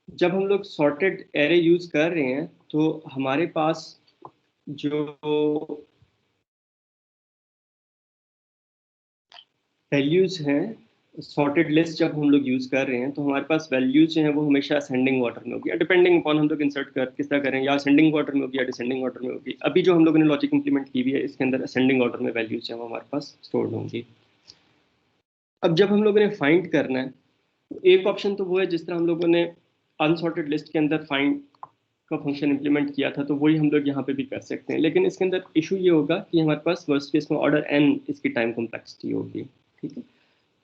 जब हम लोग सॉर्टेड एरे यूज कर रहे हैं तो हमारे पास जो वैल्यूज हैं, सॉर्टेड लिस्ट जब हम लोग यूज कर रहे हैं तो हमारे पास वैल्यूज जो हैं वो हमेशा असेंडिंग ऑर्डर में होगी, डिपेंडिंग अपॉन हम लोग इंसर्ट कर किस तरह करें, या असेंडिंग ऑर्डर में होगी या डिसेंडिंग ऑर्डर में होगी। अभी जो हम लोगों ने लॉजिक इंप्लीमेंट की हुई है इसके अंदर असेंडिंग ऑर्डर में वैल्यूज हैं वो हमारे पास स्टोर्ड होंगी। अब जब हम लोगों ने फाइंड करना है, एक ऑप्शन तो वो है जिस तरह हम लोगों ने अनसॉर्टेड लिस्ट के अंदर फाइंड का फंक्शन इंप्लीमेंट किया था, तो वही हम लोग यहाँ पे भी कर सकते हैं। लेकिन इसके अंदर इशू ये होगा कि हमारे पास वर्स्ट केस में ऑर्डर n इसकी टाइम कॉम्प्लेक्सिटी होगी। ठीक है,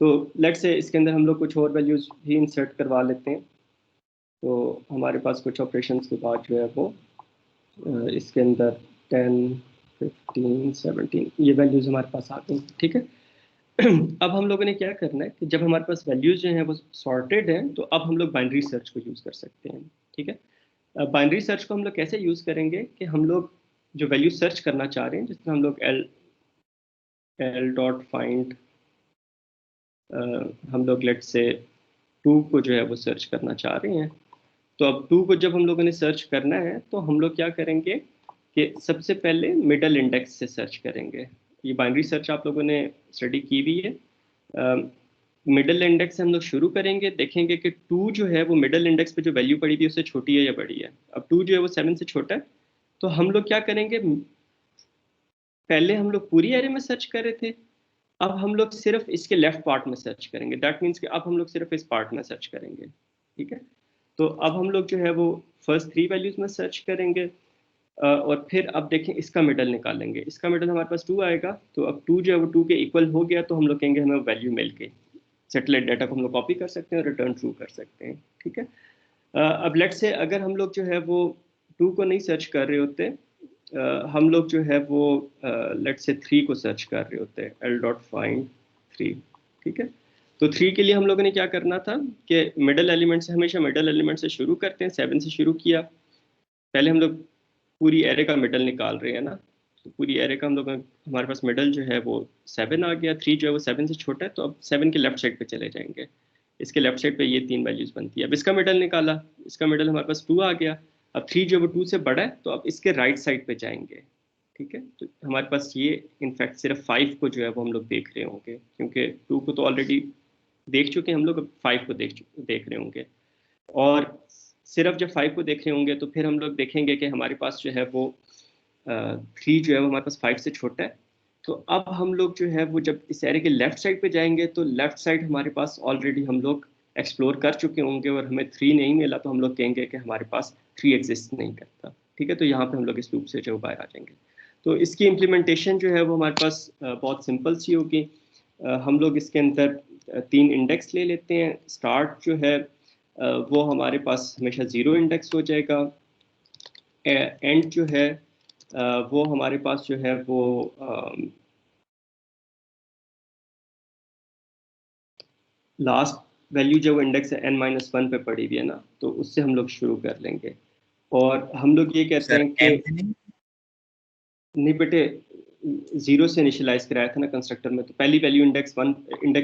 तो लेट्स से इसके अंदर हम लोग कुछ और वैल्यूज भी इंसर्ट करवा लेते हैं। तो हमारे पास कुछ ऑपरेशंस के बाद जो है वो इसके अंदर 10, 15, 17 ये वैल्यूज हमारे पास आ गई। ठीक है, अब हम लोगों ने क्या करना है कि जब हमारे पास वैल्यूज जो हैं वो सॉर्टेड हैं तो अब हम लोग बाइनरी सर्च को यूज़ कर सकते हैं। ठीक है, बाइनरी सर्च को हम लोग कैसे यूज़ करेंगे कि हम लोग जो वैल्यू सर्च करना चाह रहे हैं, जिस तरह हम लोग एल डॉट फाइंड, हम लोग लेट से 2 को जो है वो सर्च करना चाह रहे हैं। तो अब 2 को जब हम लोगों ने सर्च करना है तो हम लोग क्या करेंगे कि सबसे पहले मिडल इंडेक्स से सर्च करेंगे। ये बाइनरी सर्च आप लोगों ने स्टडी की हुई है। मिडल इंडेक्स से हम लोग शुरू करेंगे, देखेंगे कि 2 जो है वो मिडल इंडेक्स पे जो वैल्यू पड़ी थी उससे छोटी है या बड़ी है। अब 2 जो है वो 7 से छोटा है, तो हम लोग क्या करेंगे, पहले हम लोग पूरी एरे में सर्च कर रहे थे, अब हम लोग सिर्फ इसके लेफ्ट पार्ट में सर्च करेंगे। दैट मीन्स कि अब हम लोग सिर्फ इस पार्ट में सर्च करेंगे। ठीक है, तो अब हम लोग जो है वो फर्स्ट 3 वैल्यूज में सर्च करेंगे, और फिर अब देखें इसका मिडल निकालेंगे। इसका मिडल हमारे पास 2 आएगा, तो अब 2 जो है वो 2 के इक्वल हो गया, तो हम लोग कहेंगे हमें वैल्यू मिल गई। सेटेलाइट डाटा को हम लोग कॉपी कर सकते हैं और रिटर्न ट्रू कर सकते हैं। ठीक है, अब लेट से अगर हम लोग जो है वो 2 को नहीं सर्च कर रहे होते, हम लोग जो है वो लेट से 3 को सर्च कर रहे होते हैं, एल डॉट फाइंड 3। ठीक है, तो 3 के लिए हम लोगों ने क्या करना था कि मिडल एलिमेंट से, हमेशा मिडल एलिमेंट से शुरू करते हैं। 7 से शुरू किया, पहले हम लोग पूरी एरे का मिडल निकाल रहे हैं ना, तो पूरी एरे का हम लोग, हमारे पास मिडल जो है वो 7 आ गया। 3 जो है वो 7 से छोटा है, तो अब 7 के लेफ्ट साइड पे चले जाएंगे। इसके लेफ्ट साइड पे ये 3 वैल्यूज बनती है। अब इसका मिडल निकाला, इसका मिडल हमारे पास 2 आ गया। अब 3 जो है वो 2 से बड़ा है, तो अब इसके राइट साइड पे जाएंगे। ठीक है, तो हमारे पास ये इनफैक्ट सिर्फ 5 को जो है वो हम लोग देख रहे होंगे, क्योंकि 2 को तो ऑलरेडी देख चुके हैं हम लोग, अब 5 को देख रहे होंगे। और सिर्फ जब 5 को देख रहे होंगे तो फिर हम लोग देखेंगे कि हमारे पास जो है वो 3 जो है वो हमारे पास 5 से छोटा है। तो अब हम लोग जो है वो जब इस एरे के लेफ्ट साइड पे जाएंगे तो लेफ्ट साइड हमारे पास ऑलरेडी हम लोग एक्सप्लोर कर चुके होंगे, और हमें 3 नहीं मिला, तो हम लोग कहेंगे कि हमारे पास 3 एग्जिस्ट नहीं करता। ठीक है, तो यहाँ पे हम लोग इस लूप से जो बाहर आ जाएंगे। तो इसकी इम्प्लीमेंटेशन जो है वो हमारे पास बहुत सिंपल सी होगी। हम लोग इसके अंदर 3 इंडेक्स ले लेते हैं। स्टार्ट जो है वो हमारे पास हमेशा 0 इंडेक्स हो जाएगा। एंड जो है वो हमारे पास जो है वो लास्ट वैल्यू जो इंडेक्स है n-1 पे पड़ी हुई है ना, तो उससे हम लोग शुरू कर लेंगे। और हम लोग ये कहते सर हैं कि एन से नहीं। नहीं बेटे, 0 से इनिशियलाइज कराया था ना कंस्ट्रक्टर में, तो पहली वैल्यू इंडेक्स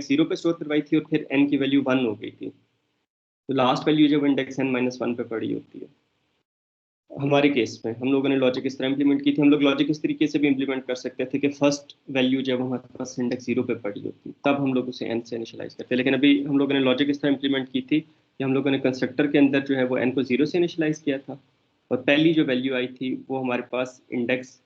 0 पे स्टोर करवाई थी, और फिर n की वैल्यू 1 हो गई थी। तो लास्ट वैल्यू जब इंडेक्स n-1 पे पड़ी होती है, हमारे केस में हम लोगों ने लॉजिक इस तरह इंप्लीमेंट की थी। हम लोग लॉजिक इस तरीके से भी इंप्लीमेंट कर सकते थे कि फर्स्ट वैल्यू जब हमारे पास इंडेक्स 0 पे पड़ी होती तब हम लोग उसे n से इनिशियलाइज करते। लेकिन अभी हम लोगों ने लॉजिक इस तरह इंप्लीमेंट की थी कि हम लोगों ने कंस्ट्रक्टर के अंदर जो है वो n को 0 से इनिशियलाइज किया था, और पहली जो वैल्यू आई थी वो हमारे पास इंडेक्स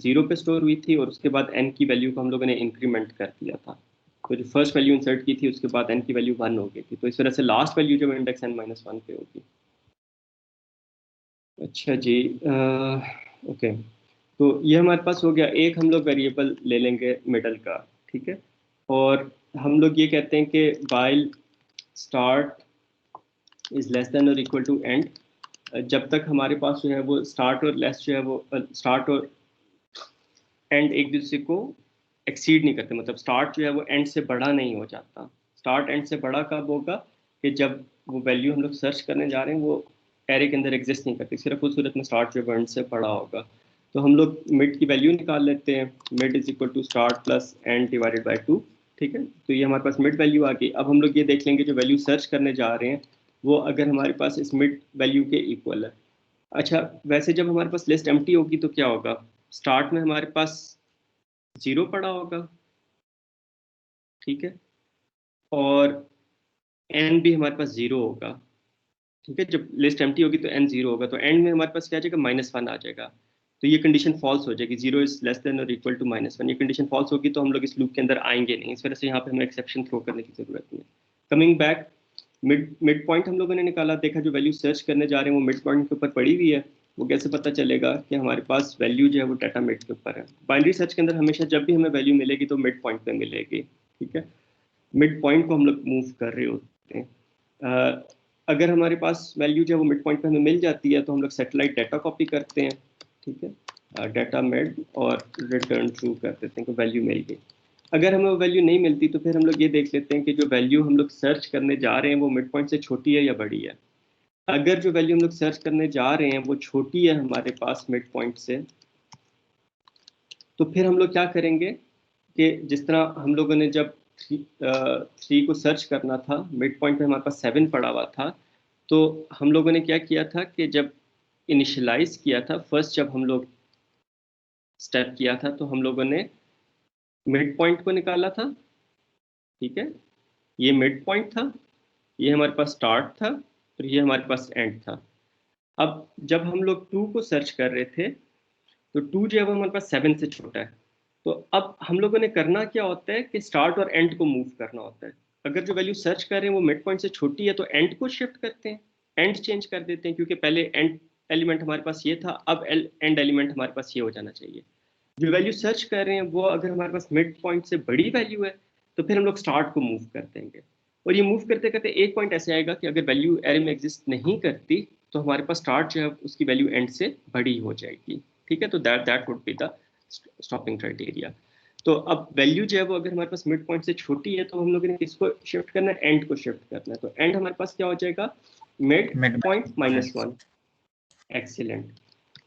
0 पे स्टोर हुई थी, और उसके बाद n की वैल्यू को हम लोगों ने इंक्रीमेंट कर दिया था। तो जो फर्स्ट वैल्यू इंसर्ट की थी उसके बाद n की वैल्यू 1 हो गई थी, तो इस वजह से लास्ट वैल्यू जब इंडेक्स n-1 पे होगी। अच्छा जी, ओके, तो ये हमारे पास हो गया। एक हम लोग वेरिएबल ले लेंगे मिडल का। ठीक है, और हम लोग ये कहते हैं कि while start is less than और इक्वल टू एंड, जब तक हमारे पास जो है वो स्टार्ट और लेस जो है वो स्टार्ट और एंड एक दूसरे को एक्सीड नहीं करते, मतलब स्टार्ट जो है वो एंड से बड़ा नहीं हो जाता। स्टार्ट एंड से बड़ा कब होगा कि जब वो वैल्यू हम लोग सर्च करने जा रहे हैं वो एरे के अंदर एग्जिस्ट नहीं करती, सिर्फ उस सूरत में स्टार्ट जो है एंड से बड़ा होगा। तो हम लोग मिड की वैल्यू निकाल लेते हैं, mid is equal to start plus end divided by 2। ठीक है, तो ये हमारे पास मिड वैल्यू आ गई। अब हम लोग ये देख लेंगे जो वैल्यू सर्च करने जा रहे हैं वो अगर हमारे पास इस मिड वैल्यू के इक्वल है। अच्छा, वैसे जब हमारे पास लिस्ट एम्प्टी होगी तो क्या होगा, स्टार्ट में हमारे पास 0 पड़ा होगा, ठीक है, और एन भी हमारे पास 0 होगा, ठीक है। जब लिस्ट एम्प्टी होगी तो एन 0 होगा, तो एंड में हमारे पास क्या आ जाएगा, -1 आ जाएगा। तो ये कंडीशन फॉल्स हो जाएगी, 0 इज लेस देन और इक्वल टू -1। ये कंडीशन फॉल्स होगी तो हम लोग इस लूप के अंदर आएंगे नहीं, इस वजह से यहाँ पे हमें एक्सेप्शन थ्रो करने की जरूरत नहीं है। कमिंग बैक, मिड पॉइंट हम लोगों ने निकाला, देखा जो वैल्यू सर्च करने जा रहे हैं वो मिड पॉइंट के ऊपर पड़ी हुई है। वो कैसे पता चलेगा कि हमारे पास वैल्यू जो है वो डाटा मिड के ऊपर है। बाइनरी सर्च के अंदर हमेशा जब भी हमें वैल्यू मिलेगी तो मिड पॉइंट पे मिलेगी, ठीक है। मिड पॉइंट को हम लोग मूव कर रहे होते हैं। अगर हमारे पास वैल्यू जो है वो मिड पॉइंट पे हमें मिल जाती है तो हम लोग सैटेलाइट डाटा कॉपी करते हैं, ठीक है, डाटा मिड, और रिटर्न ट्रू कर देते हैं कि वैल्यू मिल गई। अगर हमें वो वैल्यू नहीं मिलती तो फिर हम लोग ये देख लेते हैं कि जो वैल्यू हम लोग सर्च करने जा रहे हैं वो मिड पॉइंट से छोटी है या बड़ी है। अगर जो वैल्यू हम लोग सर्च करने जा रहे हैं वो छोटी है हमारे पास मिड पॉइंट से, तो फिर हम लोग क्या करेंगे कि जिस तरह हम लोगों ने जब 3 को सर्च करना था, मिड पॉइंट पे हमारे पास 7 पड़ा हुआ था, तो हम लोगों ने क्या किया था कि जब इनिशियलाइज किया था, फर्स्ट जब हम लोग स्टेप किया था तो हम लोगों ने मिड पॉइंट को निकाला था, ठीक है। ये मिड पॉइंट था, ये हमारे पास स्टार्ट था, और ये हमारे पास एंड था। अब जब हम लोग 2 को सर्च कर रहे थे तो 2 जो है वो हमारे पास 7 से छोटा है। तो अब हम लोगों ने करना क्या होता है कि स्टार्ट और एंड को मूव करना होता है। अगर जो वैल्यू सर्च कर रहे हैं वो मिड पॉइंट से छोटी है तो एंड को शिफ्ट करते हैं, एंड चेंज कर देते हैं, क्योंकि पहले एंड एलिमेंट हमारे पास ये था, अब एंड एलिमेंट हमारे पास ये हो जाना चाहिए। जो वैल्यू सर्च कर रहे हैं वो अगर हमारे पास मिड पॉइंट से बड़ी वैल्यू है तो फिर हम लोग स्टार्ट को मूव कर देंगे। और ये मूव करते करते एक पॉइंट ऐसे आएगा कि अगर वैल्यू एरे में एग्जिस्ट नहीं करती तो हमारे पास स्टार्ट जो है उसकी वैल्यू एंड से बड़ी हो जाएगी, ठीक है। तो that would be the stopping criteria. तो अब वैल्यू जो है वो अगर हमारे पास मिड पॉइंट से छोटी है तो हम लोगों ने किसको शिफ्ट करना है, एंड को शिफ्ट करना है। तो एंड हमारे पास क्या हो जाएगा, मिड मिड पॉइंट -1। एक्सीलेंट।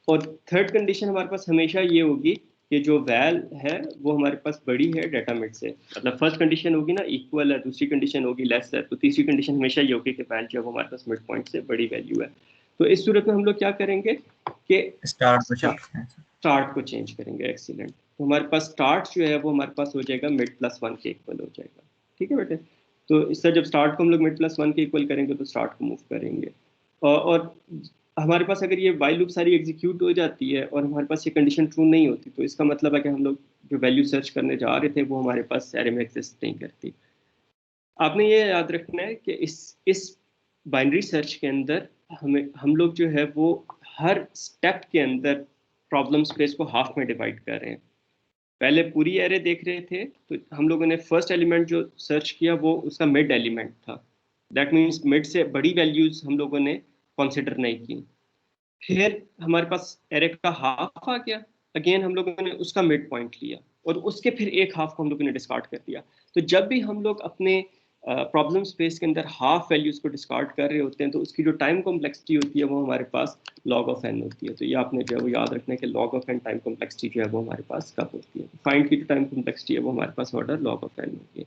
और थर्ड कंडीशन हमारे पास हमेशा ये होगी कि जो वैल है वो हमारे पास बड़ी है डाटा मिड से। मतलब फर्स्ट कंडीशन होगी ना इक्वल है, दूसरी कंडीशन होगी लेस है, तो तीसरी कंडीशन हमेशा ये होगी कि वैल जो है वो हमारे पास मिड पॉइंट से बड़ी वैल्यू है। तो इस सूरत में हम लोग क्या करेंगे कि स्टार्ट को शिफ्ट करें। स्टार्ट को चेंज करेंगे। एक्सीलेंट। तो हमारे पास स्टार्ट जो है वो हमारे पास हो जाएगा मिड +1 के इक्वल हो जाएगा, ठीक है बेटे। तो इससे जब स्टार्ट को हम लोग मिड +1 के इक्वल करेंगे तो स्टार्ट को मूव करेंगे। और हमारे पास अगर ये वाइल लूप सारी एग्जीक्यूट हो जाती है और हमारे पास ये कंडीशन ट्रू नहीं होती तो इसका मतलब है कि हम लोग जो वैल्यू सर्च करने जा रहे थे वो हमारे पास एरे में एग्जिस्ट नहीं करती। आपने ये याद रखना है कि इस बाइनरी सर्च के अंदर हम लोग जो है वो हर स्टेप के अंदर प्रॉब्लम स्पेस को हाफ में डिवाइड कर रहे हैं। पहले पूरी एरे देख रहे थे तो हम लोगों ने फर्स्ट एलिमेंट जो सर्च किया वो उसका मिड एलिमेंट था। दैट मीन्स मिड से बड़ी वैल्यूज हम लोगों ने कंसिडर नहीं की। फिर हमारे पास एरे का हाफ आ गया, अगेन हम लोगों ने उसका मिड पॉइंट लिया और उसके फिर एक हाफ को हम लोगों ने डिस्कार्ड कर दिया। तो जब भी हम लोग अपने प्रॉब्लम स्पेस के अंदर हाफ वैल्यूज को डिस्कार्ड कर रहे होते हैं तो उसकी जो टाइम कॉम्प्लेक्सिटी होती है वो हमारे पास log ऑफ n होती है। तो ये आपने जो है वो याद रखना है कि log of n time complexity जो है वो हमारे पास कब होती है। फाइंड की जो टाइम कॉम्प्लेक्सिटी है वो हमारे पास ऑर्डर log ऑफ n होती है।